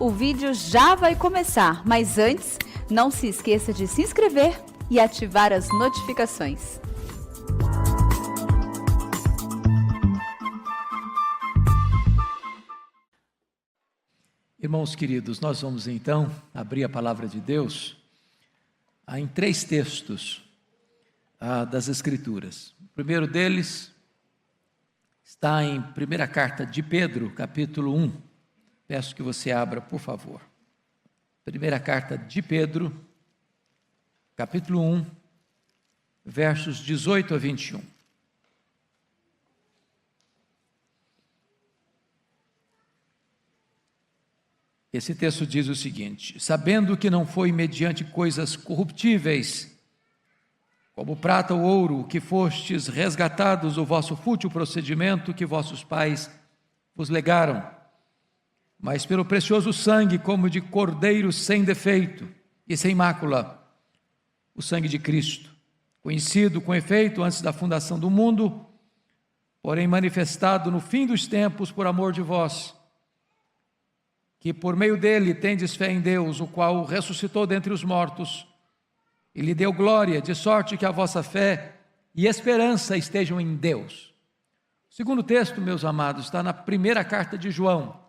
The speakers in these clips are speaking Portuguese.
O vídeo já vai começar, mas antes, não se esqueça de se inscrever e ativar as notificações. Irmãos queridos, nós vamos então abrir a palavra de Deus em 3 textos das Escrituras. O primeiro deles está em 1ª carta de Pedro, capítulo 1. Peço que você abra, por favor. 1ª carta de Pedro, capítulo 1, versos 18 a 21. Esse texto diz o seguinte: sabendo que não foi mediante coisas corruptíveis, como prata ou ouro, que fostes resgatados do vosso fútil procedimento que vossos pais vos legaram, mas pelo precioso sangue, como de cordeiro sem defeito e sem mácula, o sangue de Cristo, conhecido com efeito antes da fundação do mundo, porém manifestado no fim dos tempos por amor de vós, que por meio dele tendes fé em Deus, o qual o ressuscitou dentre os mortos, e lhe deu glória, de sorte que a vossa fé e esperança estejam em Deus. O segundo texto, meus amados, está na 1ª carta de João,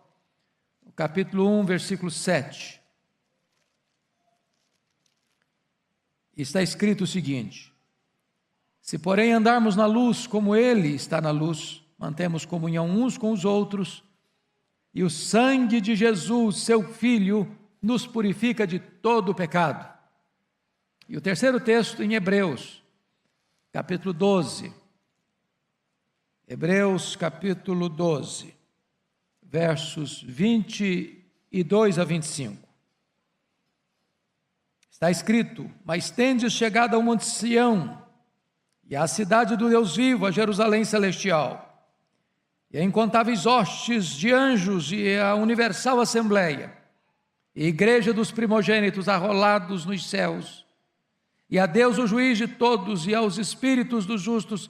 capítulo 1, versículo 7. Está escrito o seguinte: se porém andarmos na luz como ele está na luz, mantemos comunhão uns com os outros, e o sangue de Jesus, seu Filho, nos purifica de todo o pecado. E o terceiro texto em Hebreus, capítulo 12. Hebreus, capítulo 12. Versos 22 a 25. Está escrito: mas tendes chegado ao monte Sião, e à cidade do Deus vivo, a Jerusalém celestial, e a incontáveis hostes de anjos, e a universal assembleia, e a igreja dos primogênitos arrolados nos céus, e a Deus o juiz de todos, e aos espíritos dos justos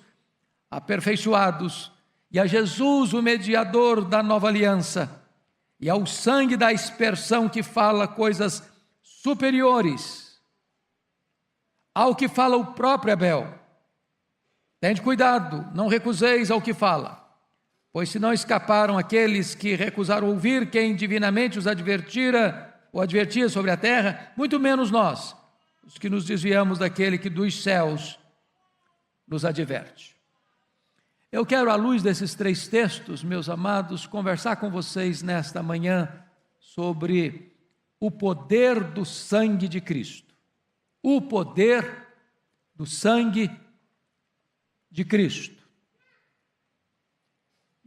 aperfeiçoados, e a Jesus, o mediador da nova aliança, e ao sangue da aspersão que fala coisas superiores ao que fala o próprio Abel. Tende cuidado, não recuseis ao que fala, pois se não escaparam aqueles que recusaram ouvir quem divinamente os advertia sobre a terra, muito menos nós, os que nos desviamos daquele que dos céus nos adverte. Eu quero, à luz desses 3 textos, meus amados, conversar com vocês nesta manhã sobre o poder do sangue de Cristo. O poder do sangue de Cristo.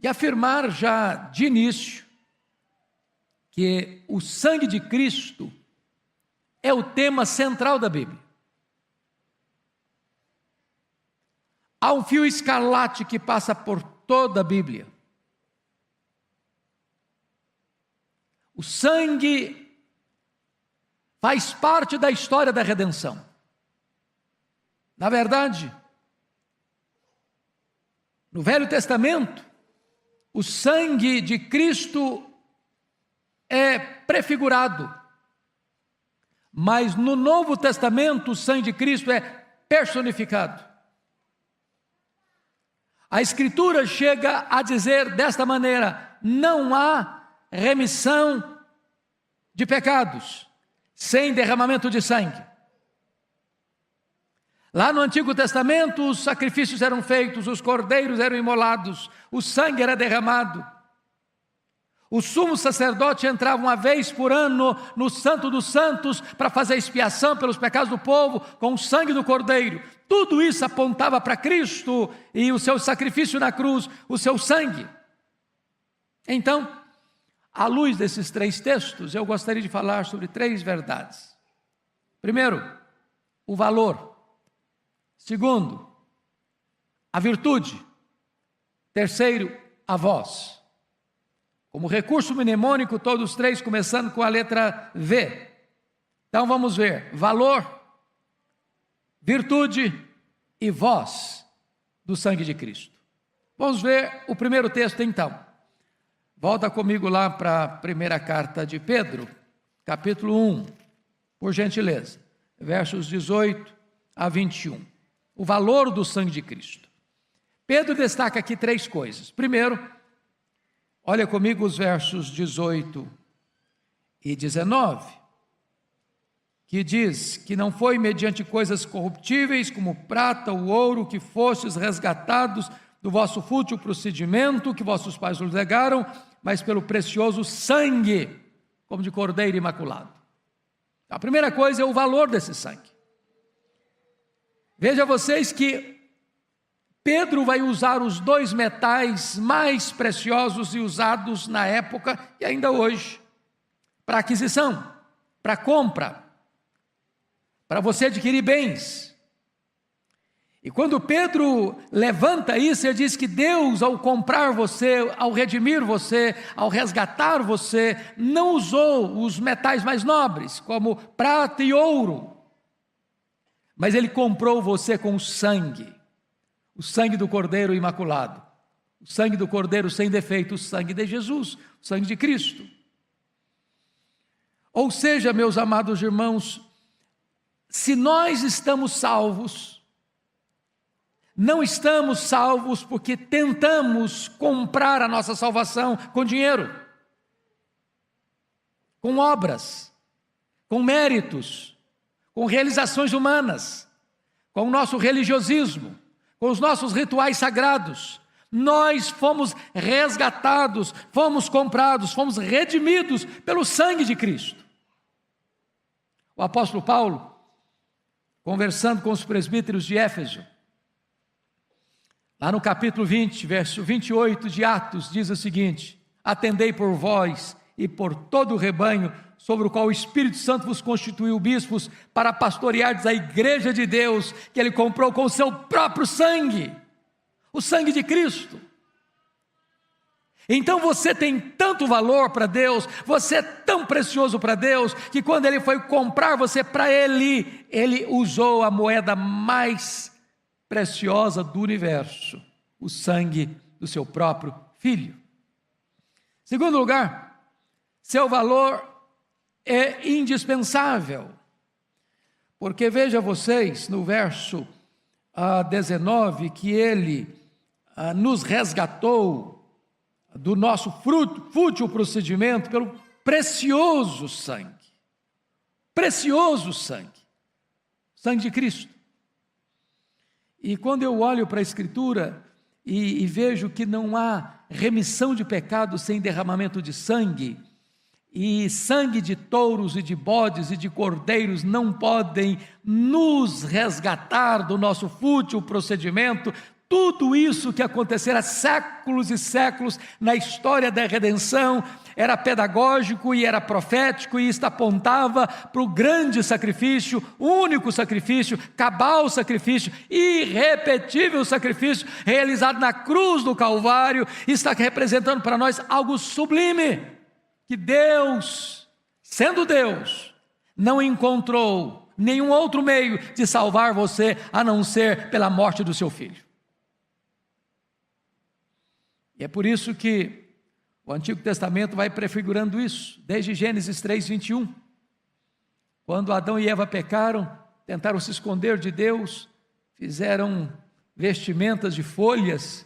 E afirmar já de início que o sangue de Cristo é o tema central da Bíblia. Há um fio escarlate que passa por toda a Bíblia. O sangue faz parte da história da redenção. Na verdade, no Velho Testamento, o sangue de Cristo é prefigurado, mas no Novo Testamento o sangue de Cristo é personificado. A Escritura chega a dizer desta maneira: não há remissão de pecados sem derramamento de sangue. Lá no Antigo Testamento, os sacrifícios eram feitos, os cordeiros eram imolados, o sangue era derramado. O sumo sacerdote entrava uma vez por ano no Santo dos Santos para fazer expiação pelos pecados do povo com o sangue do cordeiro. Tudo isso apontava para Cristo e o seu sacrifício na cruz, o seu sangue. Então, à luz desses 3 textos, eu gostaria de falar sobre 3 verdades. Primeiro, o valor. Segundo, a virtude. Terceiro, a voz. Como recurso mnemônico, todos 3 começando com a letra V. Então vamos ver: valor, virtude e voz do sangue de Cristo. Vamos ver o primeiro texto então. Volta comigo lá para a primeira carta de Pedro, capítulo 1, por gentileza, versos 18 a 21. O valor do sangue de Cristo. Pedro destaca aqui 3 coisas. Primeiro, olha comigo os versos 18 e 19, que diz que não foi mediante coisas corruptíveis como prata ou ouro que fostes resgatados do vosso fútil procedimento que vossos pais vos legaram, mas pelo precioso sangue, como de cordeiro imaculado. A primeira coisa é o valor desse sangue. Veja vocês que Pedro vai usar os 2 metais mais preciosos e usados na época e ainda hoje, para aquisição, para compra, para você adquirir bens. E quando Pedro levanta isso, ele diz que Deus, ao comprar você, ao redimir você, ao resgatar você, não usou os metais mais nobres, como prata e ouro, mas Ele comprou você com o sangue do Cordeiro Imaculado, o sangue do Cordeiro sem defeito, o sangue de Jesus, o sangue de Cristo. Ou seja, meus amados irmãos, se nós estamos salvos, não estamos salvos porque tentamos comprar a nossa salvação com dinheiro, com obras, com méritos, com realizações humanas, com o nosso religiosismo, com os nossos rituais sagrados. Nós fomos resgatados, fomos comprados, fomos redimidos pelo sangue de Cristo. O apóstolo Paulo, conversando com os presbíteros de Éfeso, lá no capítulo 20, verso 28 de Atos, diz o seguinte: atendei por vós e por todo o rebanho, sobre o qual o Espírito Santo vos constituiu bispos, para pastoreardes a igreja de Deus, que Ele comprou com o seu próprio sangue, o sangue de Cristo. Então você tem tanto valor para Deus, você é tão precioso para Deus, que quando Ele foi comprar você para Ele usou a moeda mais preciosa do universo, o sangue do seu próprio Filho. Segundo lugar, seu valor é indispensável, porque veja vocês no verso 19 que Ele nos resgatou do nosso fútil procedimento pelo precioso sangue de Cristo. E quando eu olho para a Escritura e vejo que não há remissão de pecados sem derramamento de sangue, e sangue de touros e de bodes e de cordeiros não podem nos resgatar do nosso fútil procedimento, tudo isso que acontecera há séculos e séculos na história da redenção era pedagógico e era profético, e isto apontava para o grande sacrifício, único sacrifício, cabal sacrifício, irrepetível sacrifício realizado na cruz do Calvário. Está representando para nós algo sublime, que Deus, sendo Deus, não encontrou nenhum outro meio de salvar você a não ser pela morte do seu Filho. E é por isso que o Antigo Testamento vai prefigurando isso, desde Gênesis 3:21. Quando Adão e Eva pecaram, tentaram se esconder de Deus, fizeram vestimentas de folhas,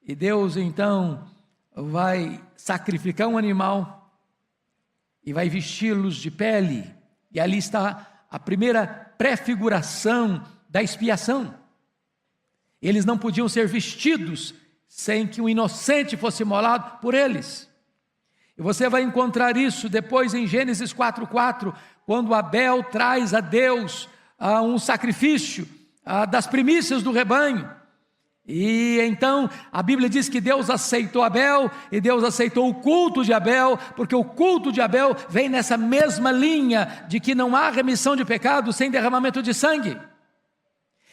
e Deus então vai sacrificar um animal e vai vesti-los de pele, e ali está a primeira prefiguração da expiação. Eles não podiam ser vestidos sem que um inocente fosse imolado por eles. E você vai encontrar isso depois em Gênesis 4:4, quando Abel traz a Deus um sacrifício das primícias do rebanho. E então a Bíblia diz que Deus aceitou Abel, e Deus aceitou o culto de Abel, porque o culto de Abel vem nessa mesma linha de que não há remissão de pecado sem derramamento de sangue.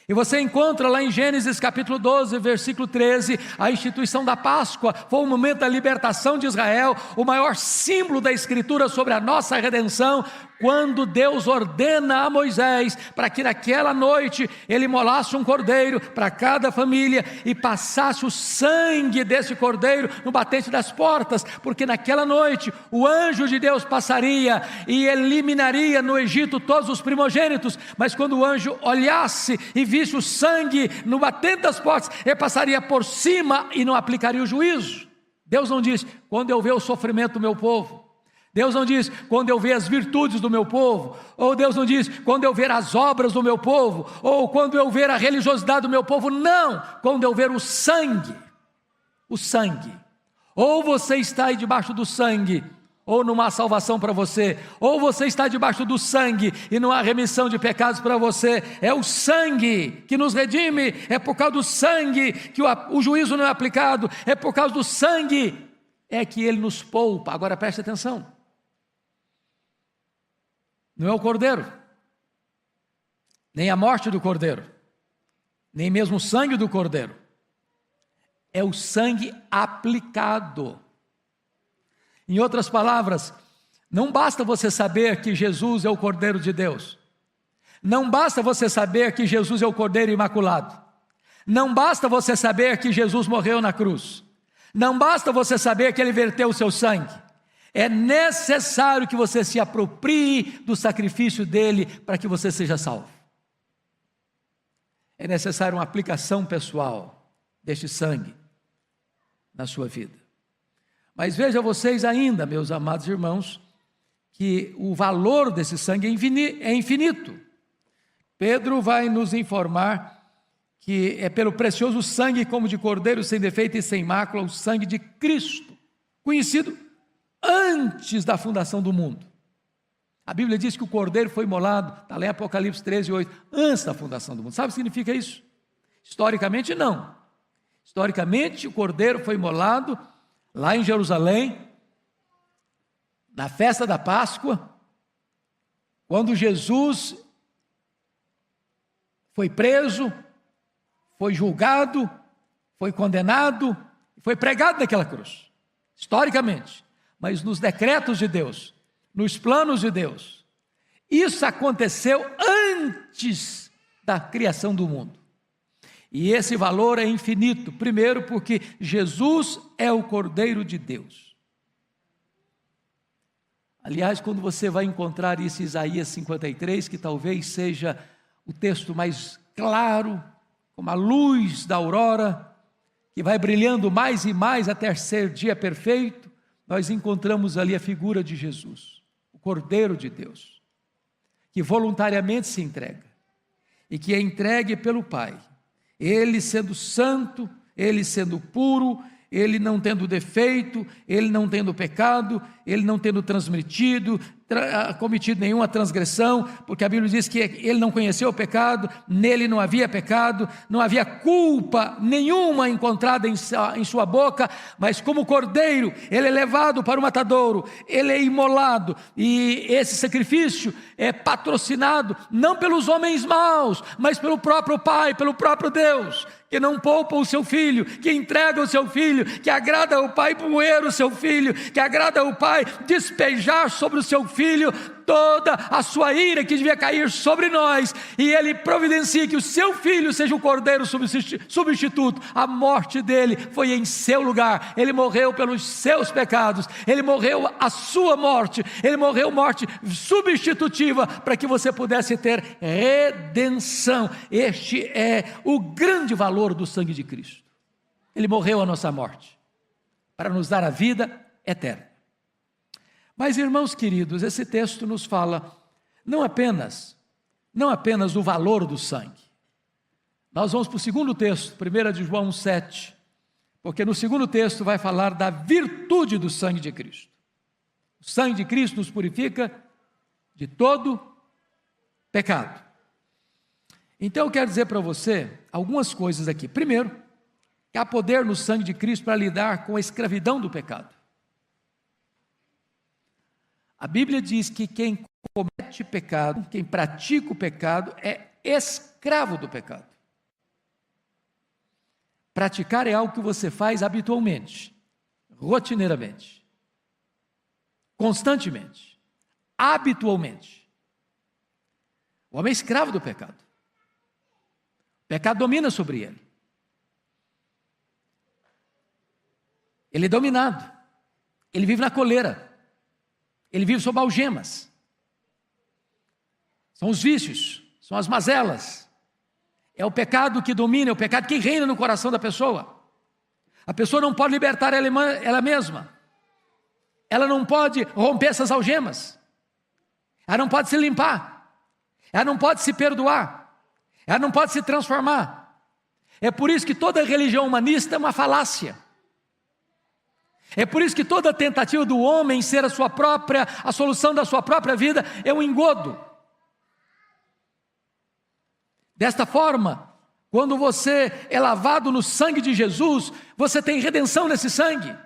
E você encontra lá em Gênesis capítulo 12, versículo 13, a instituição da Páscoa. Foi o momento da libertação de Israel, o maior símbolo da Escritura sobre a nossa redenção, quando Deus ordena a Moisés para que naquela noite ele imolasse um cordeiro para cada família e passasse o sangue desse cordeiro no batente das portas, porque naquela noite o anjo de Deus passaria e eliminaria no Egito todos os primogênitos, mas quando o anjo olhasse e visse o sangue no batente das portas, ele passaria por cima e não aplicaria o juízo. Deus não diz: quando eu ver o sofrimento do meu povo. Deus não diz: quando eu ver as virtudes do meu povo. Ou Deus não diz: quando eu ver as obras do meu povo. Ou quando eu ver a religiosidade do meu povo. Não, quando eu ver o sangue. O sangue. Ou você está aí debaixo do sangue, ou não há salvação para você. Ou você está debaixo do sangue e não há remissão de pecados para você. É o sangue que nos redime. É por causa do sangue que o juízo não é aplicado. É por causa do sangue é que ele nos poupa. Agora preste atenção. Não é o cordeiro, nem a morte do cordeiro, nem mesmo o sangue do cordeiro. É o sangue aplicado. Em outras palavras, não basta você saber que Jesus é o Cordeiro de Deus. Não basta você saber que Jesus é o Cordeiro Imaculado. Não basta você saber que Jesus morreu na cruz. Não basta você saber que Ele verteu o seu sangue. É necessário que você se aproprie do sacrifício dele para que você seja salvo. É necessário uma aplicação pessoal deste sangue na sua vida. Mas veja vocês ainda, meus amados irmãos, que o valor desse sangue é infinito. Pedro vai nos informar que é pelo precioso sangue como de cordeiro sem defeito e sem mácula, o sangue de Cristo, conhecido antes da fundação do mundo. A Bíblia diz que o cordeiro foi imolado, está lá em Apocalipse 13, 8, antes da fundação do mundo. Sabe o que significa isso? Historicamente não. Historicamente o cordeiro foi imolado lá em Jerusalém, na festa da Páscoa, quando Jesus foi preso, foi julgado, foi condenado, foi pregado naquela cruz. Historicamente. Mas nos decretos de Deus, nos planos de Deus, isso aconteceu antes da criação do mundo. E esse valor é infinito, primeiro porque Jesus é o Cordeiro de Deus. Aliás, quando você vai encontrar isso em Isaías 53, que talvez seja o texto mais claro, como a luz da aurora, que vai brilhando mais e mais até ser dia perfeito, nós encontramos ali a figura de Jesus, o Cordeiro de Deus, que voluntariamente se entrega, e que é entregue pelo Pai, Ele sendo santo, Ele sendo puro, Ele não tendo defeito, Ele não tendo pecado, Ele não tendo cometido nenhuma transgressão, porque a Bíblia diz que Ele não conheceu o pecado, nele não havia pecado, não havia culpa nenhuma encontrada em sua boca, mas como cordeiro, Ele é levado para o matadouro, Ele é imolado, e esse sacrifício é patrocinado, não pelos homens maus, mas pelo próprio Pai, pelo próprio Deus, que não poupa o seu filho, que entrega o seu filho, que agrada ao Pai moer o seu filho, que agrada ao Pai despejar sobre o seu filho toda a sua ira que devia cair sobre nós, e Ele providencia que o seu filho seja o cordeiro substituto. A morte dele foi em seu lugar, ele morreu pelos seus pecados, ele morreu a sua morte, ele morreu morte substitutiva para que você pudesse ter redenção. Este é o grande valor do sangue de Cristo. Ele morreu a nossa morte para nos dar a vida eterna. Mas, irmãos queridos, esse texto nos fala não apenas o valor do sangue. Nós vamos para o segundo texto, 1 de João 7, porque no segundo texto vai falar da virtude do sangue de Cristo. O sangue de Cristo nos purifica de todo pecado. Então eu quero dizer para você algumas coisas aqui. Primeiro, que há poder no sangue de Cristo para lidar com a escravidão do pecado. A Bíblia diz que quem comete pecado, quem pratica o pecado, é escravo do pecado. Praticar é algo que você faz habitualmente, rotineiramente, constantemente, habitualmente. O homem é escravo do pecado. O pecado domina sobre ele. Ele é dominado. Ele vive na coleira. Ele vive sob algemas. São os vícios, são as mazelas. É o pecado que domina, é o pecado que reina no coração da pessoa. A pessoa não pode libertar ela mesma. Ela não pode romper essas algemas. Ela não pode se limpar. Ela não pode se perdoar. Ela não pode se transformar. É por isso que toda religião humanista é uma falácia. É por isso que toda tentativa do homem ser a solução da sua própria vida é um engodo. Desta forma, quando você é lavado no sangue de Jesus, você tem redenção nesse sangue.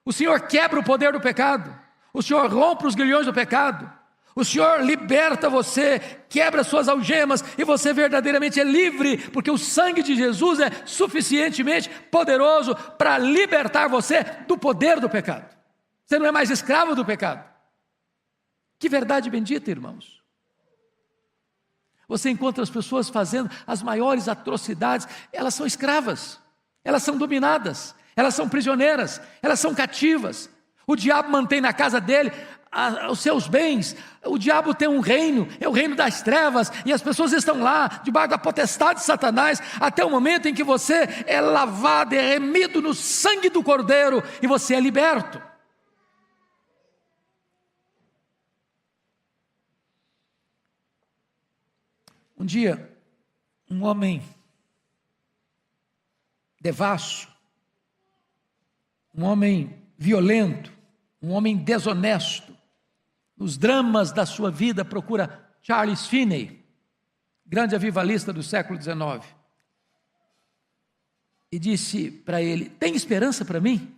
O Senhor quebra o poder do pecado. O Senhor rompe os grilhões do pecado. O Senhor liberta você, quebra suas algemas e você verdadeiramente é livre, porque o sangue de Jesus é suficientemente poderoso para libertar você do poder do pecado. Você não é mais escravo do pecado. Que verdade bendita, irmãos. Você encontra as pessoas fazendo as maiores atrocidades, elas são escravas, elas são dominadas, elas são prisioneiras, elas são cativas. O diabo mantém na casa dele os seus bens. O diabo tem um reino, é o reino das trevas, e as pessoas estão lá, debaixo da potestade de Satanás, até o momento em que você é lavado, é remido no sangue do Cordeiro, e você é liberto. Um dia, um homem devasso, um homem violento, um homem desonesto, nos dramas da sua vida procura Charles Finney, grande avivalista do século XIX, e disse para ele: tem esperança para mim?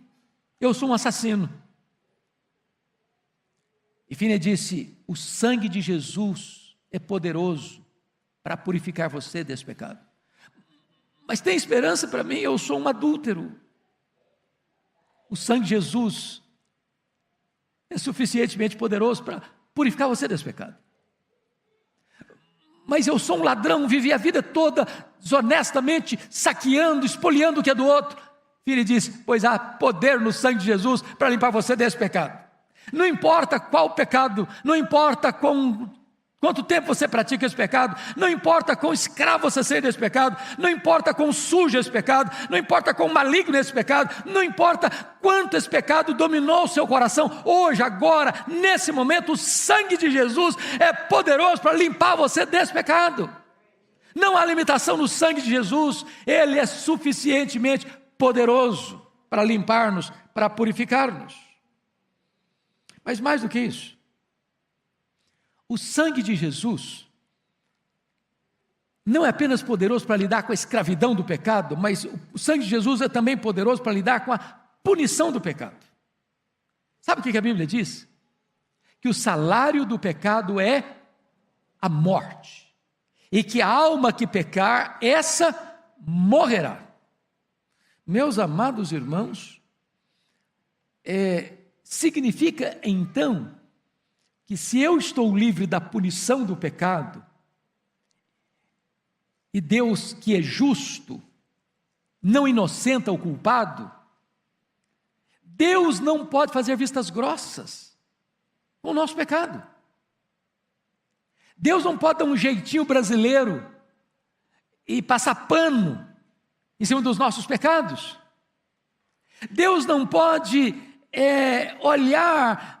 Eu sou um assassino. E Finney disse: o sangue de Jesus é poderoso para purificar você desse pecado. Mas tem esperança para mim? Eu sou um adúltero. O sangue de Jesus é suficientemente poderoso para purificar você desse pecado. Mas eu sou um ladrão, vivi a vida toda desonestamente saqueando, espoliando o que é do outro. Ele disse: pois há poder no sangue de Jesus para limpar você desse pecado. Não importa qual pecado, não importa quanto tempo você pratica esse pecado, não importa quão escravo você seja desse pecado, não importa quão sujo esse pecado, não importa quão maligno esse pecado, não importa quanto esse pecado dominou o seu coração, hoje, agora, nesse momento, o sangue de Jesus é poderoso para limpar você desse pecado. Não há limitação no sangue de Jesus, ele é suficientemente poderoso para limpar-nos, para purificar-nos. Mas mais do que isso, o sangue de Jesus não é apenas poderoso para lidar com a escravidão do pecado, mas o sangue de Jesus é também poderoso para lidar com a punição do pecado. Sabe o que a Bíblia diz? Que o salário do pecado é a morte, e que a alma que pecar, essa morrerá. Meus amados irmãos, significa então que se eu estou livre da punição do pecado, e Deus, que é justo, não inocenta o culpado, Deus não pode fazer vistas grossas com o nosso pecado. Deus não pode dar um jeitinho brasileiro e passar pano em cima dos nossos pecados. Deus não pode olhar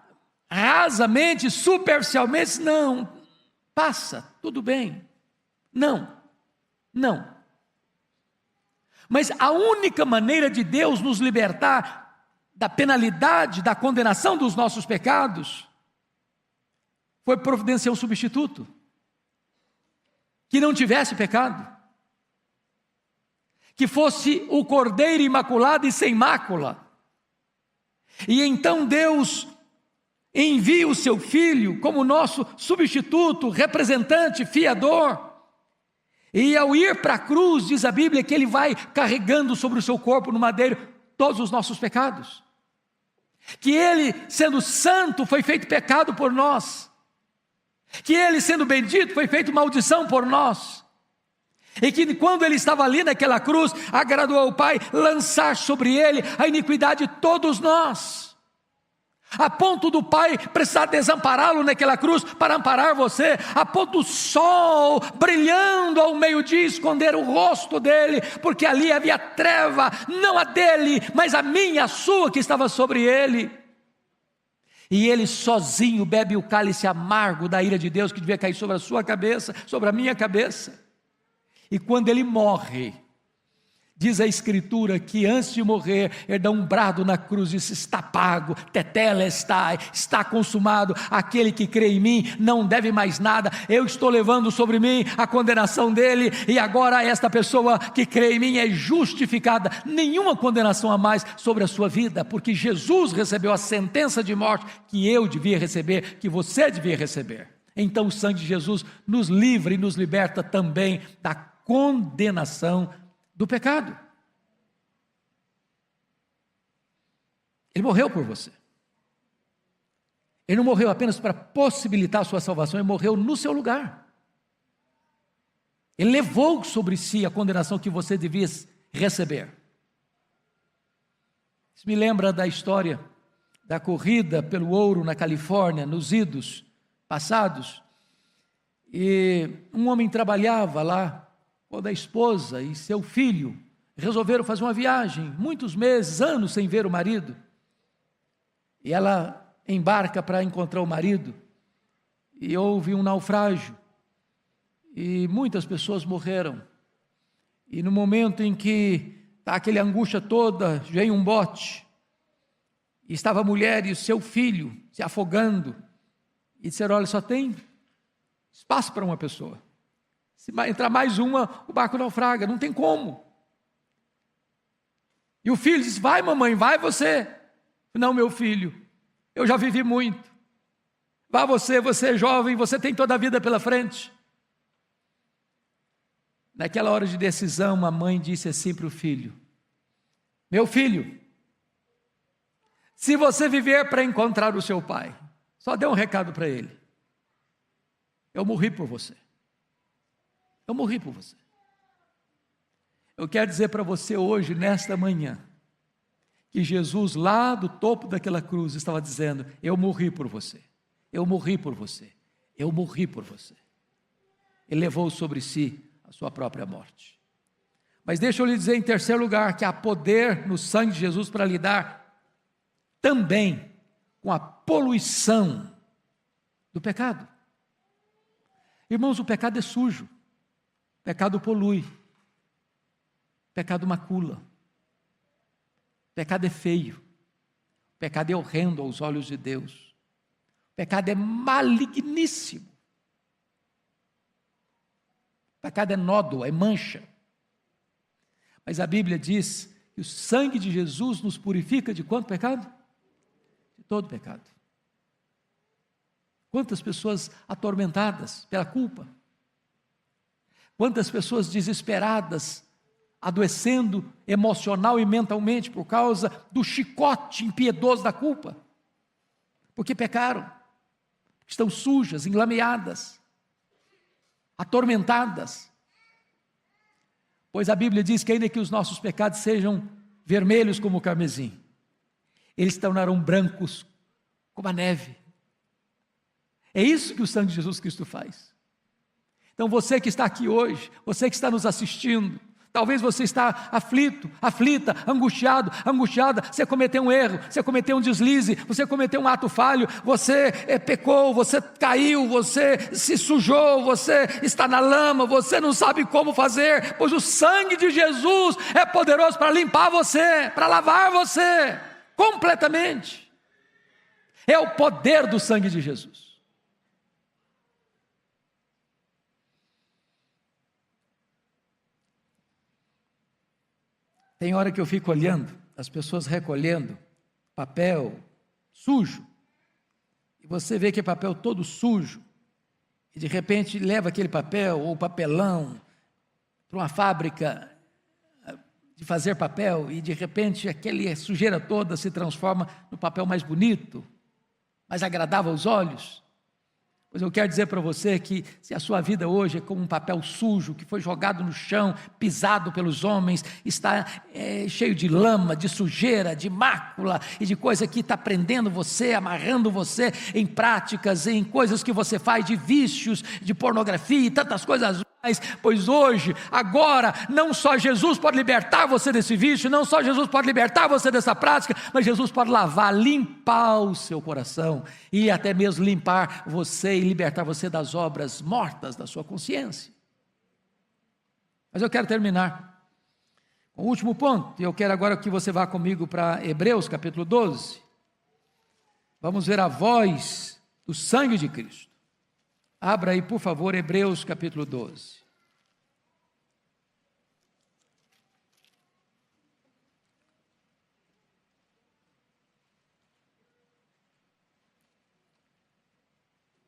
rasamente, superficialmente, não, passa, tudo bem. Não. Mas a única maneira de Deus nos libertar da penalidade, da condenação dos nossos pecados, foi providenciar um substituto, que não tivesse pecado, que fosse o Cordeiro imaculado e sem mácula. E então Deus envia o seu Filho como nosso substituto, representante, fiador, E ao ir para a cruz, diz a Bíblia, que ele vai carregando sobre o seu corpo no madeiro todos os nossos pecados. Que ele, sendo santo, foi feito pecado por nós. Que ele, sendo bendito, foi feito maldição por nós. E que quando ele estava ali naquela cruz, agradou ao Pai lançar sobre ele a iniquidade de todos nós. A ponto do Pai precisar desampará-lo naquela cruz para amparar você, a ponto do sol brilhando ao meio-dia esconder o rosto dele, porque ali havia treva, não a dele, mas a minha, a sua, que estava sobre ele. E ele sozinho bebe o cálice amargo da ira de Deus que devia cair sobre a sua cabeça, sobre a minha cabeça. E quando ele morre, diz a Escritura que antes de morrer, ele dá um brado na cruz e diz: está pago, tetelestai, está consumado, aquele que crê em mim não deve mais nada, eu estou levando sobre mim a condenação dele, e agora esta pessoa que crê em mim é justificada, nenhuma condenação a mais sobre a sua vida, porque Jesus recebeu a sentença de morte que eu devia receber, que você devia receber. Então o sangue de Jesus nos livra e nos liberta também da condenação do pecado. Ele morreu por você. Ele não morreu apenas para possibilitar a sua salvação, ele morreu no seu lugar. Ele levou sobre si a condenação que você devia receber. Isso me lembra da história da corrida pelo ouro na Califórnia, nos idos passados. E um homem trabalhava lá, quando a esposa e seu filho resolveram fazer uma viagem, muitos meses, anos sem ver o marido. E ela embarca para encontrar o marido, e houve um naufrágio, e muitas pessoas morreram. E no momento em que está aquela angústia toda, vem um bote, e estava a mulher e o seu filho se afogando, e disseram: olha, só tem espaço para uma pessoa. Se entrar mais uma, o barco naufraga, não tem como. E o filho disse: vai mamãe, vai você. Não, meu filho, eu já vivi muito. Vá você, você é jovem, você tem toda a vida pela frente. Naquela hora de decisão, a mãe disse assim para o filho: meu filho, se você viver para encontrar o seu pai, só dê um recado para ele: eu morri por você. Eu morri por você. Eu quero dizer para você hoje, nesta manhã, que Jesus lá do topo daquela cruz estava dizendo: eu morri por você, eu morri por você, eu morri por você. Ele levou sobre si a sua própria morte. Mas deixa eu lhe dizer em terceiro lugar, que há poder no sangue de Jesus para lidar também com a poluição do pecado. Irmãos, o pecado é sujo. Pecado polui, pecado macula, pecado é feio, pecado é horrendo aos olhos de Deus, pecado é maligníssimo, pecado é nódoa, é mancha. Mas a Bíblia diz que o sangue de Jesus nos purifica de quanto pecado? De todo pecado. Quantas pessoas atormentadas pela culpa, quantas pessoas desesperadas, adoecendo emocional e mentalmente por causa do chicote impiedoso da culpa, porque pecaram, estão sujas, enlameadas, atormentadas. Pois a Bíblia diz que ainda que os nossos pecados sejam vermelhos como o carmesim, eles se tornarão brancos como a neve. É isso que o sangue de Jesus Cristo faz. Então você que está aqui hoje, você que está nos assistindo, talvez você está aflito, aflita, angustiado, angustiada, você cometeu um erro, você cometeu um deslize, você cometeu um ato falho, você pecou, você caiu, você se sujou, você está na lama, você não sabe como fazer, pois o sangue de Jesus é poderoso para limpar você, para lavar você completamente. É o poder do sangue de Jesus. Tem hora que eu fico olhando, as pessoas recolhendo papel sujo, e você vê que é papel todo sujo, e de repente leva aquele papel ou papelão para uma fábrica de fazer papel e de repente aquela sujeira toda se transforma no papel mais bonito, mais agradável aos olhos. Pois eu quero dizer para você que se a sua vida hoje é como um papel sujo que foi jogado no chão, pisado pelos homens, está cheio de lama, de sujeira, de mácula e de coisa que está prendendo você, amarrando você em práticas, em coisas que você faz, de vícios, de pornografia e tantas coisas mais, pois hoje, agora, não só Jesus pode libertar você desse vício, não só Jesus pode libertar você dessa prática, mas Jesus pode lavar, limpar o seu coração e até mesmo limpar você e libertar você das obras mortas da sua consciência. Mas eu quero terminar com o último ponto, e eu quero agora que você vá comigo para Hebreus capítulo 12. Vamos ver a voz do sangue de Cristo. Abra aí, por favor, Hebreus capítulo 12.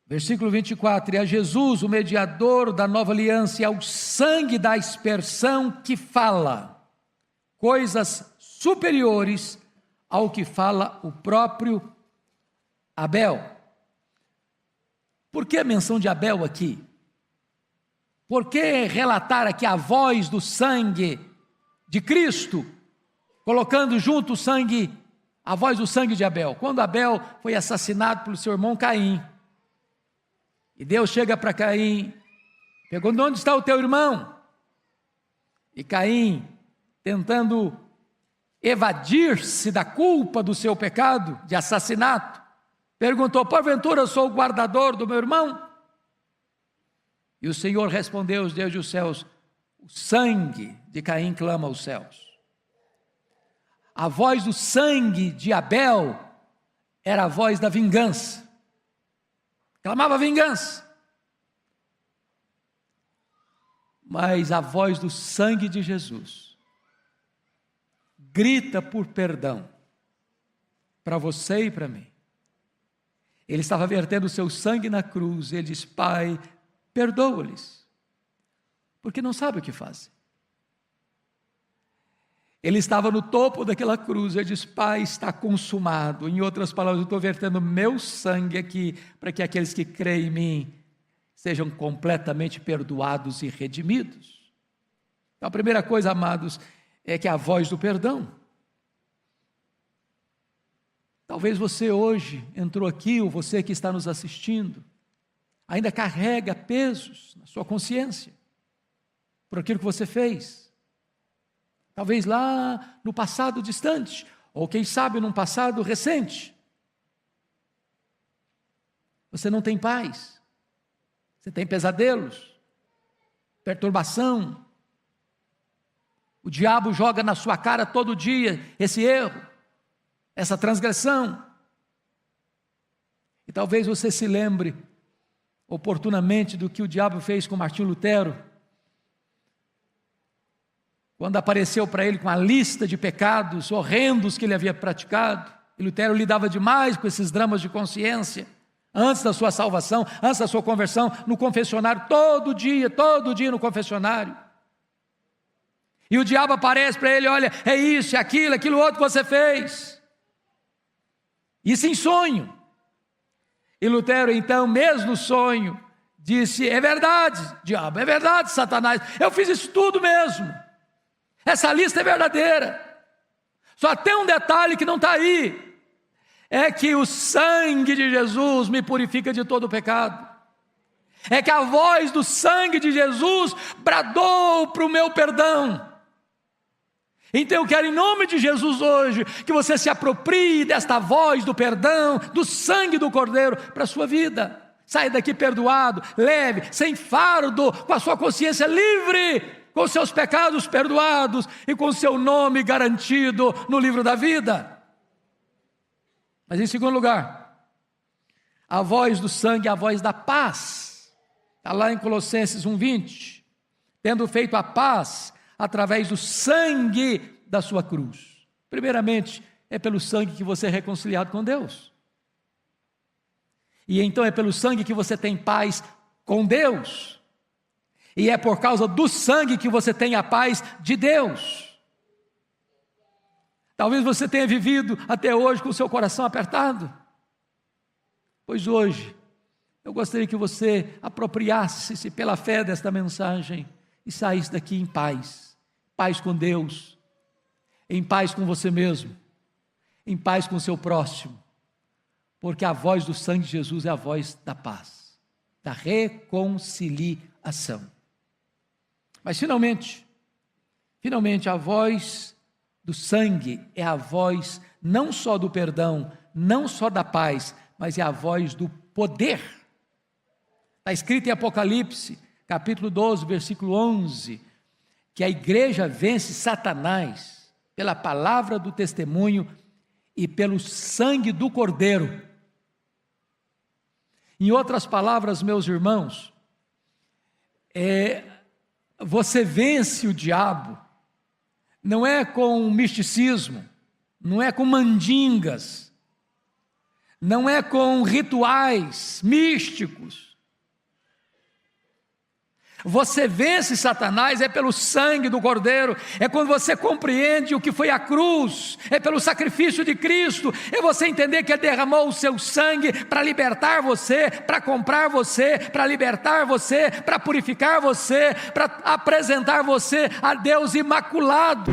Versículo 24, e a Jesus, o mediador da nova aliança, e ao sangue da aspersão que fala coisas superiores ao que fala o próprio Abel. Por que a menção de Abel aqui? Por que relatar aqui a voz do sangue de Cristo, colocando junto o sangue, a voz do sangue de Abel? Quando Abel foi assassinado pelo seu irmão Caim, e Deus chega para Caim, pergunta: onde está o teu irmão? E Caim, tentando evadir-se da culpa do seu pecado de assassinato, perguntou: porventura eu sou o guardador do meu irmão? E o Senhor respondeu desde os céus: o sangue de Caim clama aos céus. A voz do sangue de Abel era a voz da vingança, clamava vingança. Mas a voz do sangue de Jesus grita por perdão para você e para mim. Ele estava vertendo o seu sangue na cruz, ele diz: Pai, perdoa-lhes, porque não sabe o que fazem. Ele estava no topo daquela cruz, ele diz: Pai, está consumado. Em outras palavras, eu estou vertendo meu sangue aqui, para que aqueles que creem em mim sejam completamente perdoados e redimidos. Então, a primeira coisa, amados, é que a voz do perdão. Talvez você hoje entrou aqui, ou você que está nos assistindo, ainda carrega pesos na sua consciência, por aquilo que você fez. Talvez lá no passado distante, ou quem sabe num passado recente. Você não tem paz, você tem pesadelos, perturbação. O diabo joga na sua cara todo dia esse erro, essa transgressão. E talvez você se lembre oportunamente do que o diabo fez com Martinho Lutero, quando apareceu para ele com a lista de pecados horrendos que ele havia praticado. E Lutero lidava demais com esses dramas de consciência, antes da sua salvação, antes da sua conversão, no confessionário, todo dia no confessionário. E o diabo aparece para ele: olha, é isso, é aquilo outro que você fez. Isso em sonho. E Lutero, então, mesmo no sonho, disse: é verdade, diabo, é verdade, Satanás, eu fiz isso tudo mesmo. Essa lista é verdadeira. Só tem um detalhe que não está aí: é que o sangue de Jesus me purifica de todo o pecado. É que a voz do sangue de Jesus bradou para o meu perdão. Então eu quero, em nome de Jesus hoje, que você se aproprie desta voz do perdão, do sangue do Cordeiro para a sua vida. Saia daqui perdoado, leve, sem fardo, com a sua consciência livre, com seus pecados perdoados e com seu nome garantido no livro da vida. Mas em segundo lugar, a voz do sangue é a voz da paz. Está lá em Colossenses 1:20. Tendo feito a paz através do sangue da sua cruz. Primeiramente, é pelo sangue que você é reconciliado com Deus. E então é pelo sangue que você tem paz com Deus. E é por causa do sangue que você tem a paz de Deus. Talvez você tenha vivido até hoje com o seu coração apertado. Pois hoje, eu gostaria que você apropriasse-se pela fé desta mensagem e saísse daqui em paz. Paz com Deus, em paz com você mesmo, em paz com o seu próximo. Porque a voz do sangue de Jesus é a voz da paz, da reconciliação. Mas finalmente, a voz do sangue é a voz não só do perdão, não só da paz, mas é a voz do poder. Está escrito em Apocalipse, capítulo 12, versículo 11, que a igreja vence Satanás pela palavra do testemunho e pelo sangue do Cordeiro. Em outras palavras, meus irmãos, você vence o diabo, não é com misticismo, não é com mandingas, não é com rituais místicos. Você vence Satanás pelo sangue do Cordeiro, é quando você compreende o que foi a cruz, é pelo sacrifício de Cristo, é você entender que Ele derramou o seu sangue para libertar você, para comprar você, para libertar você, para purificar você, para apresentar você a Deus imaculado.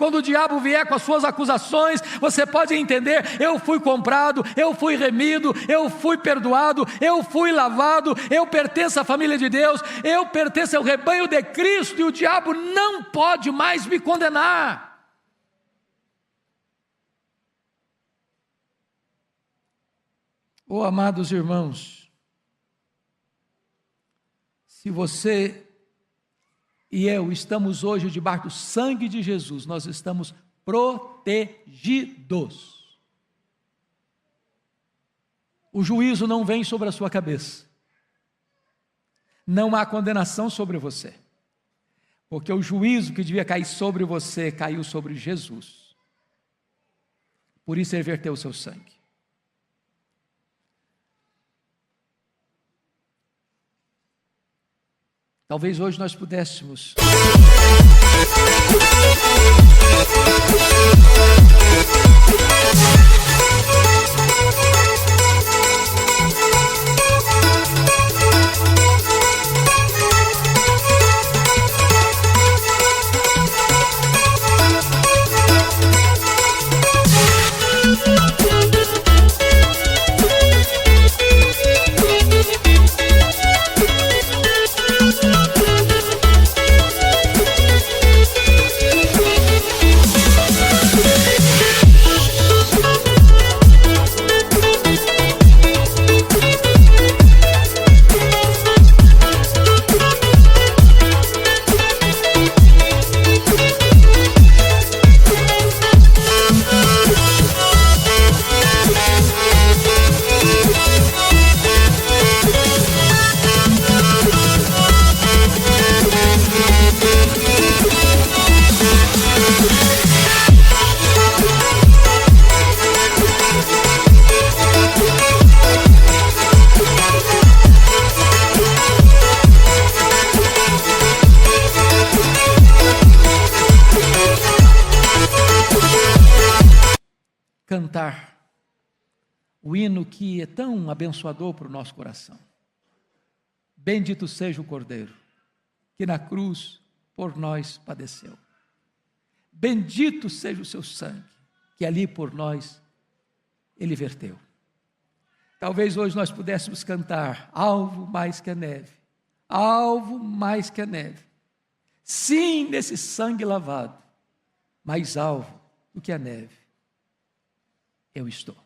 Quando o diabo vier com as suas acusações, você pode entender: eu fui comprado, eu fui remido, eu fui perdoado, eu fui lavado, eu pertenço à família de Deus, eu pertenço ao rebanho de Cristo, e o diabo não pode mais me condenar. Oh, amados irmãos, se você e eu estamos hoje debaixo do sangue de Jesus, nós estamos protegidos. O juízo não vem sobre a sua cabeça, não há condenação sobre você, porque o juízo que devia cair sobre você, caiu sobre Jesus. Por isso Ele verteu o seu sangue. Talvez hoje nós pudéssemos cantar o hino que é tão abençoador para o nosso coração. Bendito seja o Cordeiro que na cruz por nós padeceu. Bendito seja o seu sangue, que ali por nós ele verteu. Talvez hoje nós pudéssemos cantar: alvo mais que a neve, alvo mais que a neve. Sim, nesse sangue lavado, mais alvo do que a neve, eu estou.